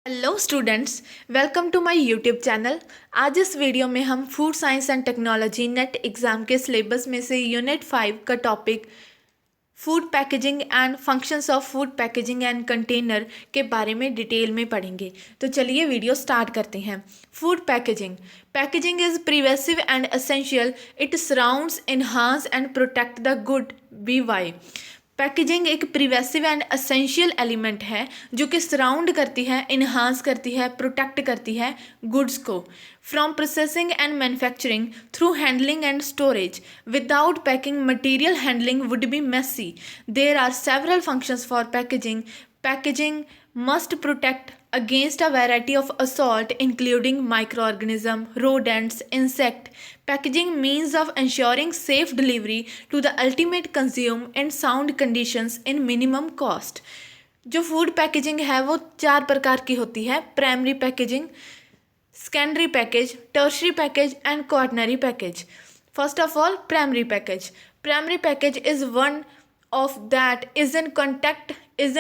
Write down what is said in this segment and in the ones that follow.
Hello students, welcome to my YouTube channel. आज इस video में हम food science and technology NET exam के सिलेबस में से यूनिट 5 का topic food packaging and functions of food packaging and container के बारे में डिटेल में पढ़ेंगे। तो चलिए वीडियो स्टार्ट करते हैं। Food packaging packaging is pervasive and essential. It surrounds enhance and protect the good we buy. Packaging एक प्रिवेसिव एंड असेंशियल एलिमेंट है जो कि सराउंड करती है, इन्हांस करती है, प्रोटेक्ट करती है गुड्स को from processing and manufacturing through handling and storage. Without packing material handling would be messy. There are several functions for packaging. Packaging must protect against a variety of assault including microorganism, rodents, insect. Packaging means of ensuring safe delivery to the ultimate consumer in sound conditions in minimum cost. जो food packaging है वो 4 प्रकार की होती है: primary packaging, secondary package, tertiary package and quaternary package. First of all, primary package. Primary package is one of that is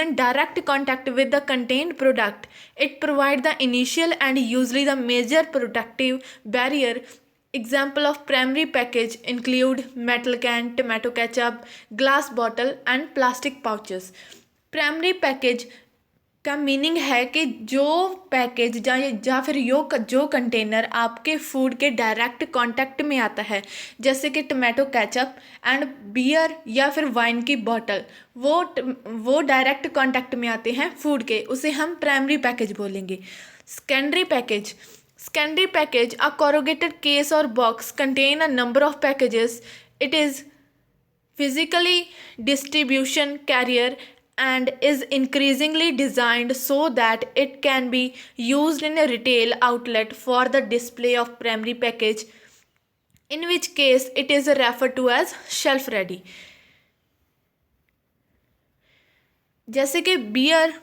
in direct contact with the contained product. It provides the initial and usually the major protective barrier. Example of primary package include metal can, tomato ketchup, glass bottle and plastic pouches. Primary package का meaning है कि जो package या फिर जो container आपके food के direct contact में आता है, जैसे कि टमाटो केचप एंड बियर या फिर वाइन की बॉटल, वो डायरेक्ट कांटेक्ट में आते हैं फूड के, उसे हम प्राइमरी पैकेज बोलेंगे. सेकेंडरी पैकेज अ corrugated केस और box contain a number of packages. It is physically distribution carrier and is increasingly designed so that it can be used in a retail outlet for the display of primary package, in which case it is referred to as shelf ready. जैसे कि beer,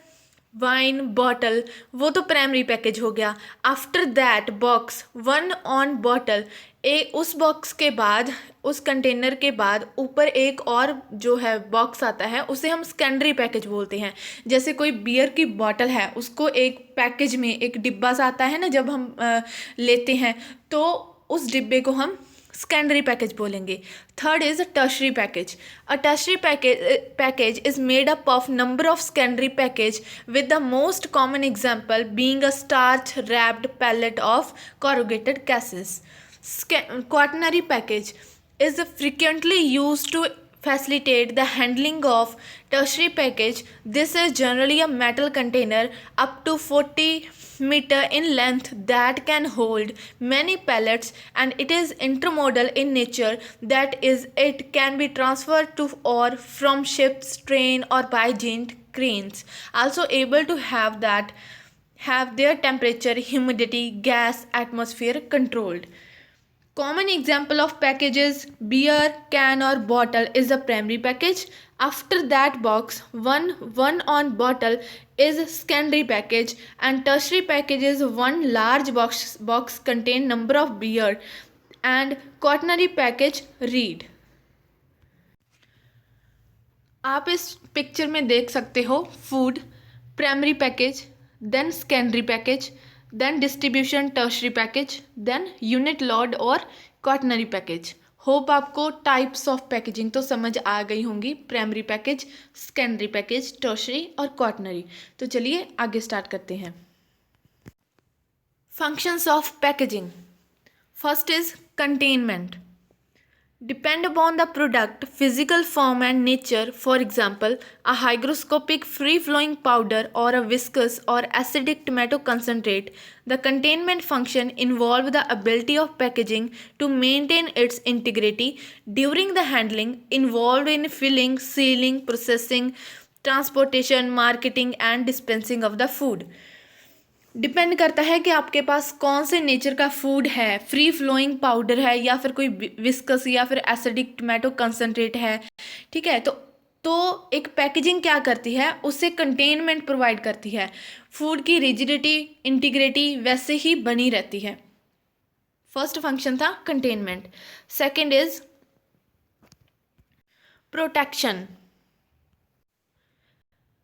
wine bottle, वो तो primary package हो गया. After that box, one on bottle, उस box के बाद, उस कंटेनर के बाद ऊपर एक और जो है बॉक्स आता है, उसे हम सेकेंडरी पैकेज बोलते हैं. जैसे कोई बियर की बॉटल है, उसको एक पैकेज में एक डिब्बा सा आता है ना जब हम लेते हैं, तो उस डिब्बे को हम सेकेंडरी पैकेज बोलेंगे. Third is tertiary package. A tertiary package is made up of number of secondary package with the most common example being a starch wrapped pallet of corrugated cases. Quaternary package is frequently used to facilitate the handling of tertiary package. This is generally a metal container up to 40 meter in length that can hold many pallets, and it is intermodal in nature. That is, it can be transferred to or from ships, train or by giant cranes, also able to have their temperature, humidity, gas, atmosphere controlled. Common example of packages: beer can or bottle is the primary package. After that box, one on bottle is secondary package, and tertiary package is one large box contain number of beer, and quaternary package read. आप इस picture में देख सकते हो food, primary package, then secondary package, then distribution tertiary package, then unit lot और quaternary package. Hope आपको types of packaging तो समझ आ गई होंगी: primary package, secondary package, tertiary और क्वाटरनरी. तो चलिए आगे स्टार्ट करते हैं. Functions of packaging. First is containment. Depend upon the product, physical form and nature. For example, a hygroscopic free-flowing powder or a viscous or acidic tomato concentrate. The containment function involves the ability of packaging to maintain its integrity during the handling, involved in filling, sealing, processing, transportation, marketing and dispensing of the food. Depend करता है कि आपके पास कौन से nature का food है, free flowing powder है या फिर कोई विस्कस या फिर एसिडिक टोमेटो कंसनट्रेट है. ठीक है, तो एक पैकेजिंग क्या करती है, उससे कंटेनमेंट प्रोवाइड करती है. फूड की रिजिडिटी, इंटीग्रिटी वैसे ही बनी रहती है. फर्स्ट फंक्शन था containment. Second is protection.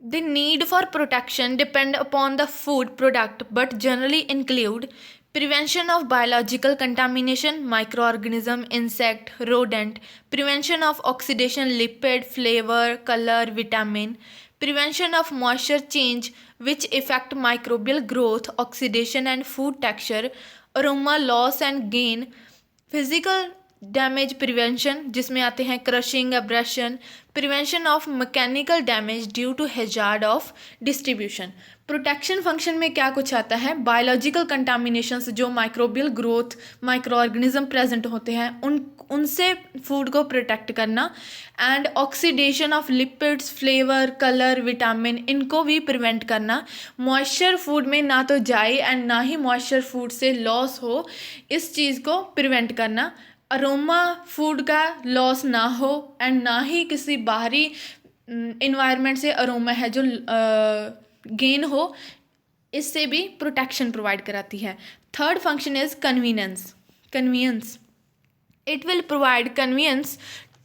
The need for protection depend upon the food product but generally include prevention of biological contamination, microorganism, insect, rodent, prevention of oxidation, lipid, flavor, color, vitamin, prevention of moisture change which affect microbial growth, oxidation and food texture, aroma loss and gain, physical damage prevention जिसमें आते हैं crushing, abrasion, prevention of mechanical damage due to hazard of distribution. Protection function में क्या कुछ आता है, biological contaminations जो microbial growth, micro organism present होते हैं उनसे फूड को प्रोटेक्ट करना, and oxidation of lipids, flavour, colour, vitamin, इनको भी प्रिवेंट करना। मॉइस्चर फूड में ना तो जाए एंड ना ही मॉइस्चर फूड से लॉस हो, इस चीज़ को प्रिवेंट करना। अरोमा फूड का लॉस ना हो एंड ना ही किसी बाहरी इन्वायरमेंट से अरोमा है जो गेन हो, इससे भी प्रोटेक्शन प्रोवाइड कराती है। Third function is convenience. It will provide convenience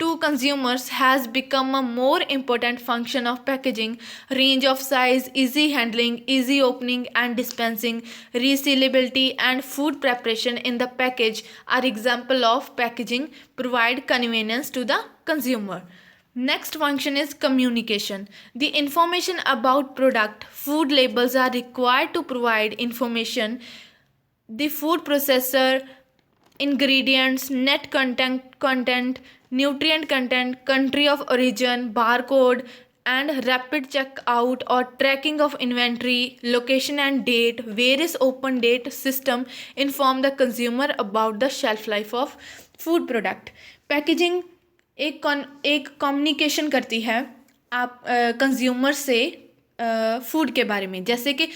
to consumers has become a more important function of packaging. Range of size, easy handling, easy opening and dispensing, resealability and food preparation in the package are example of packaging provide convenience to the consumer. Next function is communication. The information about product, food labels are required to provide information. The food processor, ingredients, net content, nutrient content, country of origin, barcode and rapid checkout or tracking of inventory, location and date, various open date system inform the consumer about the shelf life of food product. Packaging एक communication करती है आप consumer से food के बारे में, जैसे कि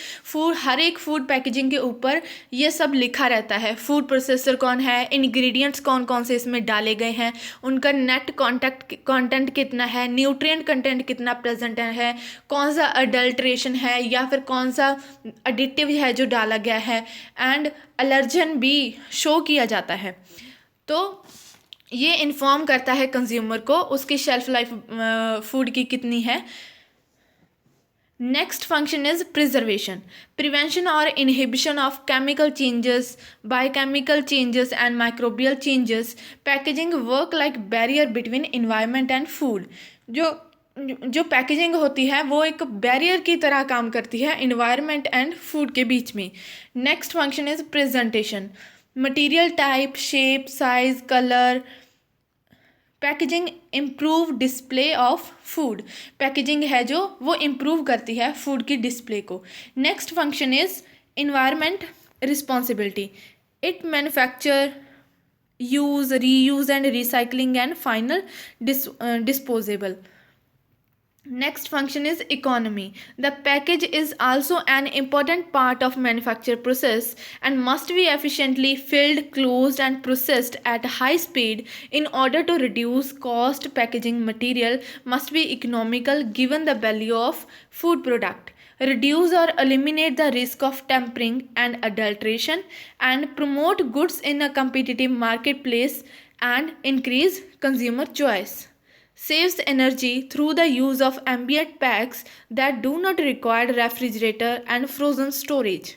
हर एक फूड पैकेजिंग के ऊपर ये सब लिखा रहता है, फूड प्रोसेसर कौन है, इंग्रेडिएंट्स कौन कौन से इसमें डाले गए हैं, उनका नेट कंटेंट कितना है, न्यूट्रिएंट कंटेंट कितना प्रेजेंट है, कौन सा अडल्ट्रेशन है या फिर कौन सा एडिटिव है जो डाला गया है, एंड एलर्जन भी शो किया जाता है। तो ये इन्फॉर्म करता है कंज्यूमर को उसकी शेल्फ लाइफ फूड की कितनी है। Next function is preservation, prevention or inhibition of chemical changes, biochemical changes and microbial changes. Packaging work like barrier between environment and food. जो पैकेजिंग होती है वो एक बैरियर की तरह काम करती है इन्वायरमेंट एंड फूड के बीच में। Next function is presentation, material type, shape, size, colour. Packaging improve display of food, packaging है जो वो इम्प्रूव करती है फूड की डिस्प्ले को। Next function is environment responsibility, it manufacture, use, reuse and recycling and final disposable. Next function is economy. The package is also an important part of manufacture process and must be efficiently filled, closed and processed at high speed in order to reduce cost. Packaging material must be economical given the value of food product. Reduce or eliminate the risk of tampering and adulteration and promote goods in a competitive marketplace and increase consumer choice. Saves energy through the use of ambient packs that do not require refrigerator and frozen storage.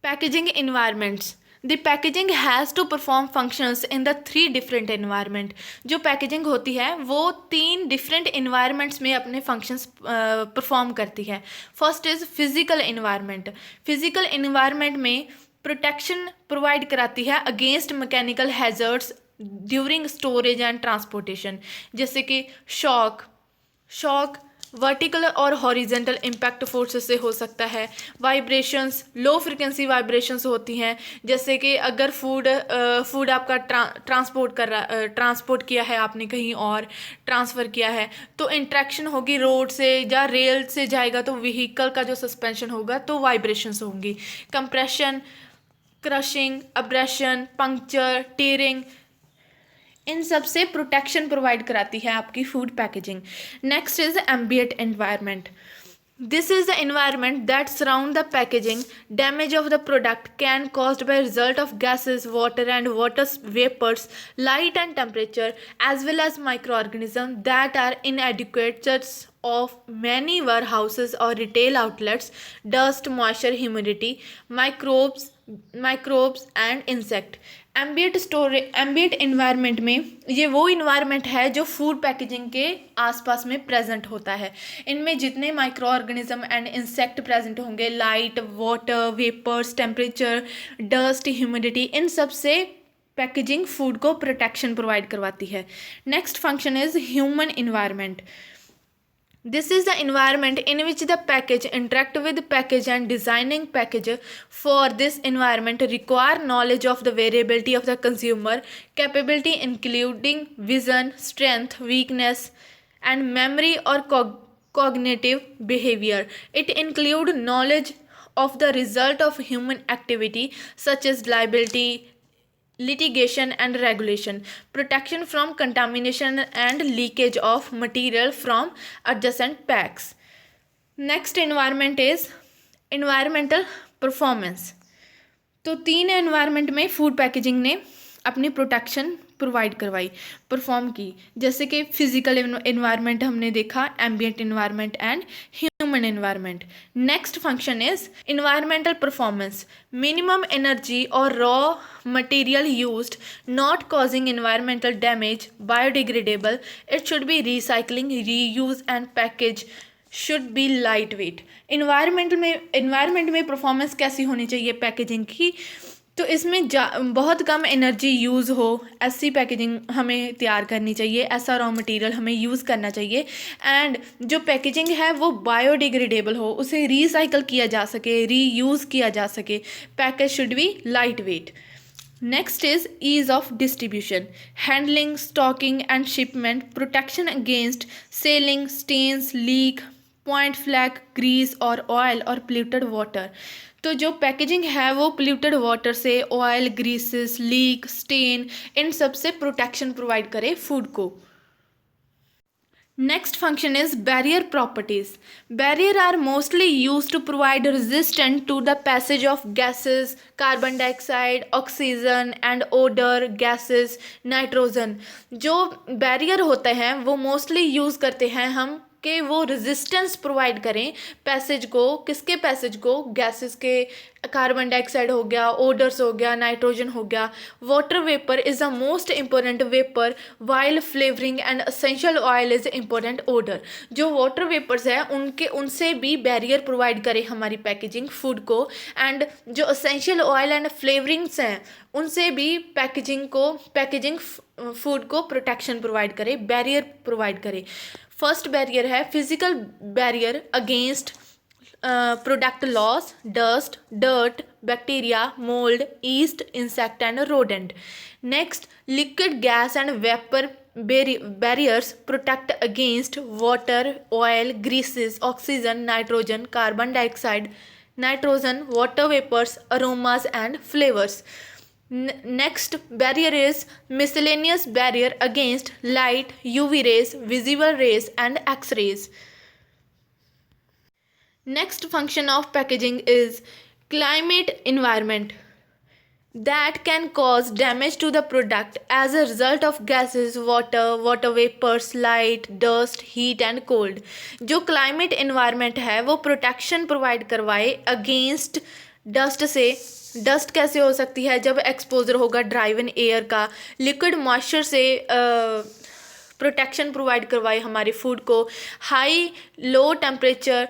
Packaging environments. The packaging has to perform functions in the 3 different environment. जो packaging होती है वो 3 different environments में अपने functions perform करती है। First is physical environment. Physical environment में protection provide कराती है against mechanical hazards during storage and transportation, जैसे कि शॉक वर्टिकल और हॉरिजेंटल इम्पैक्ट फोर्सेस से हो सकता है। वाइब्रेशंस, लो फ्रिक्वेंसी वाइब्रेशंस होती हैं, जैसे कि अगर फूड आपका ट्रांसपोर्ट किया है आपने कहीं और ट्रांसफ़र किया है तो इंट्रैक्शन होगी रोड से या रेल से जाएगा तो व्हीकल का जो सस्पेंशन होगा तो वाइब्रेशंस होंगी। Compression, crushing, abrasion, puncture, tearing, इन सब से प्रोटेक्शन प्रोवाइड कराती है आपकी food packaging. Next is ambient environment. This is the environment that surround the packaging. Damage of the product can caused by result of gases, water and water vapors, light and temperature, as well as microorganisms that are inadequate such of many warehouses or retail outlets, dust, moisture, humidity, microbes and insect. Ambient environment में ये वो environment है जो food packaging के आसपास में present होता है. इनमें जितने micro organism and insect present होंगे, light, water, vapours, temperature, dust, humidity, इन सब से पैकेजिंग फूड को प्रोटेक्शन प्रोवाइड करवाती है. Next function is human environment. This is the environment in which the package interact with package and designing package for this environment require knowledge of the variability of the consumer, capability including vision, strength, weakness, and memory or cognitive behavior. It include knowledge of the result of human activity such as liability, litigation and regulation, protection from contamination and leakage of material from adjacent packs. Next environment is environmental performance. तो 3 environment में food packaging ने अपनी protection provide करवाई, perform की. जैसे कि physical environment हमने देखा, ambient environment and human environment. Next function is environmental performance. Minimum energy और raw material used, not causing environmental damage, biodegradable. It should be recycling, reuse and package should be light weight. Environment में performance कैसी होनी चाहिए packaging की? तो इसमें बहुत कम energy use हो, ऐसी पैकेजिंग हमें तैयार करनी चाहिए, ऐसा रॉ मटेरियल हमें यूज़ करना चाहिए. एंड जो पैकेजिंग है वो बायोडिग्रेडेबल हो, उसे रिसाइकल किया जा सके, रीयूज़ किया जा सके. Package should be light wait. Next is ease of distribution, handling, stocking and shipment, protection against selling, stains, leak, point flag, grease और oil और polluted water. तो जो पैकेजिंग है वो पोल्यूटेड वाटर से, ऑयल, ग्रीसेस, लीक, स्टेन, इन सब से protection provide करे फूड को. Next function is barrier properties. Barrier are mostly used to provide resistance to the passage of gases, carbon dioxide, oxygen and odor gases, nitrogen. जो barrier होते हैं वो mostly use करते हैं हम कि वो रेजिस्टेंस प्रोवाइड करें पैसेज को. किसके पैसेज को? गैसेस के. कार्बन डाइऑक्साइड हो गया, ओडर्स हो गया, नाइट्रोजन हो गया. Water vapour is the most important vapour while flavouring and essential oil is important odour. जो वाटर वेपर्स है उनसे भी बैरियर प्रोवाइड करे हमारी पैकेजिंग फूड को. एंड जो एसेंशियल ऑयल एंड फ्लेवरिंग्स हैं उनसे भी पैकेजिंग फूड को प्रोटेक्शन प्रोवाइड करे, बैरियर प्रोवाइड करे. फर्स्ट बैरियर है physical barrier against product loss, dust, dirt, bacteria, mould, yeast, insect and rodent. Next liquid gas and vapour barriers protect against water, oil, greases, oxygen, nitrogen, carbon dioxide, nitrogen, water vapors, aromas and flavors. Next barrier is miscellaneous barrier against light, UV rays, visible rays and X-rays. Next function of packaging is climate environment that can cause damage to the product as a result of gases, water vapors, light, dust, heat and cold. जो climate environment है वो protection provide करवाए against dust से. Dust कैसे हो सकती है? जब एक्सपोजर होगा ड्राइव इन एयर का. लिक्विड मॉइस्चर से प्रोटेक्शन प्रोवाइड करवाए हमारे फूड को. High low temperature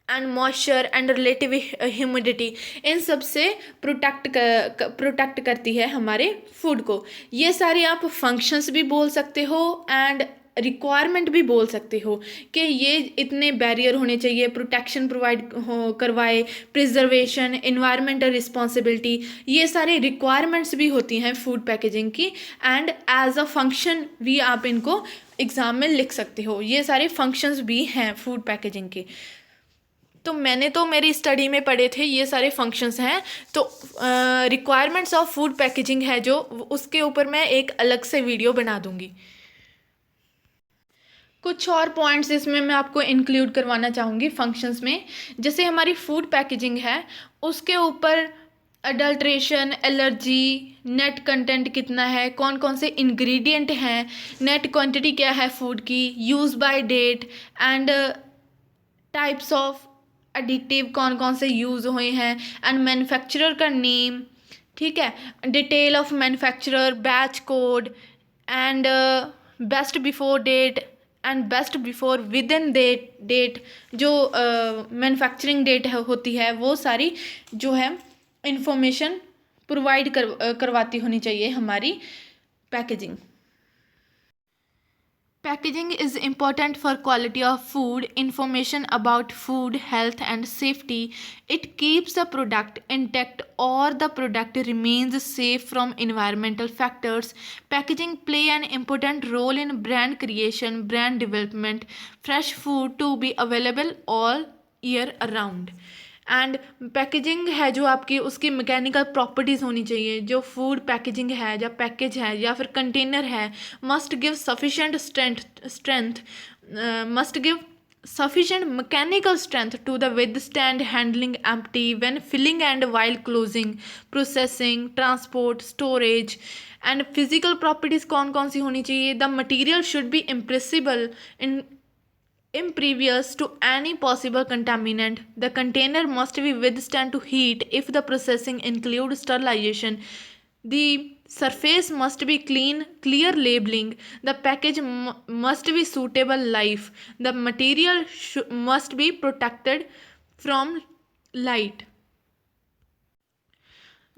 and moisture and relative humidity, इन सब से प्रोटेक्ट करती है हमारे फूड को. ये सारे आप फंक्शंस भी बोल सकते हो एंड रिक्वायरमेंट भी बोल सकते हो कि ये इतने बैरियर होने चाहिए, प्रोटेक्शन प्रोवाइड करवाए, प्रिजर्वेशन, इन्वायरमेंटल रिस्पॉन्सिबिलिटी, ये सारे रिक्वायरमेंट्स भी होती हैं फूड पैकेजिंग की. एंड एज अ फंक्शन भी आप इनको एग्जाम में लिख सकते हो. ये सारे फंक्शंस भी हैं फूड पैकेजिंग के. तो मैंने तो मेरी स्टडी में पढ़े थे, ये सारे फंक्शंस हैं. तो रिक्वायरमेंट्स ऑफ फूड पैकेजिंग है जो, उसके ऊपर मैं एक अलग से वीडियो बना दूंगी. कुछ और पॉइंट्स इसमें मैं आपको इंक्लूड करवाना चाहूँगी फंक्शंस में। जैसे हमारी फूड पैकेजिंग है, उसके ऊपर अडल्ट्रेशन, एलर्जी, नेट कंटेंट कितना है, कौन कौन से इंग्रेडिएंट हैं, नेट क्वांटिटी क्या है फूड की, use by date and types of additive कौन कौन से यूज़ हुए हैं, एंड मैन्युफैक्चरर का नेम, ठीक है, detail of manufacturer, batch code and best before date and best before within date, जो मैन्युफैक्चरिंग डेट होती है, वो सारी जो है इंफॉर्मेशन प्रोवाइड करवाती होनी चाहिए हमारी packaging. Packaging is important for quality of food, information about food, health and safety. It keeps the product intact or the product remains safe from environmental factors. Packaging play an important role in brand creation, brand development, fresh food to be available all year around. And packaging है जो आपकी, उसकी mechanical properties होनी चाहिए। जो food packaging है या package है या फिर कंटेनर है, must give sufficient strength must give sufficient mechanical strength to the withstand handling empty when filling and while closing, processing, transport, storage and physical properties कौन कौन सी होनी चाहिए। The material should be impervious to any possible contaminant. The container must be withstand to heat if the processing includes sterilization. The surface must be clear labeling. The package must be suitable life. The material must be protected from light.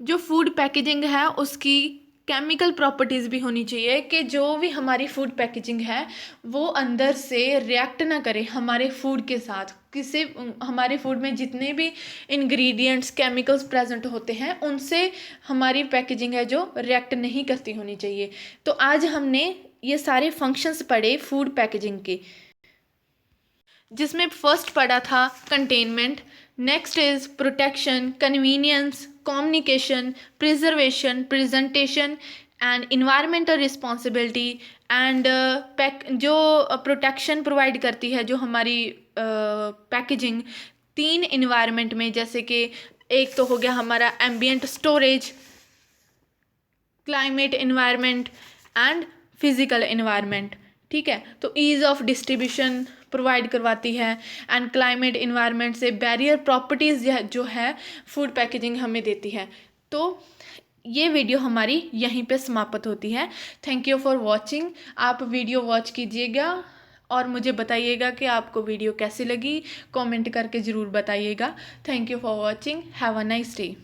जो food packaging है उसकी chemical properties भी होनी चाहिए कि जो भी हमारी फूड पैकेजिंग है वो अंदर से रिएक्ट ना करे हमारे फूड के साथ। किसी हमारे फूड में जितने भी इंग्रेडिएंट्स केमिकल्स प्रेजेंट होते हैं उनसे हमारी पैकेजिंग है जो रिएक्ट नहीं करती होनी चाहिए। तो आज हमने ये सारे फंक्शंस पढ़े फूड पैकेजिंग के, जिसमें फर्स्ट पढ़ा था containment, next is protection, convenience, communication, preservation, presentation and environmental responsibility and जो प्रोटेक्शन प्रोवाइड करती है जो हमारी पैकेजिंग तीन इन्वायरमेंट में, जैसे कि एक तो हो गया हमारा ambient storage, climate environment and physical environment, ठीक है। तो ईज़ ऑफ डिस्ट्रीब्यूशन प्रोवाइड करवाती है एंड क्लाइमेट इन्वायरमेंट से बैरियर प्रॉपर्टीज़ जो है फूड पैकेजिंग हमें देती है। तो ये वीडियो हमारी यहीं पे समाप्त होती है। Thank you for watching. आप वीडियो वॉच कीजिएगा और मुझे बताइएगा कि आपको वीडियो कैसी लगी, कमेंट करके ज़रूर बताइएगा। Thank you for watching. Have a nice day.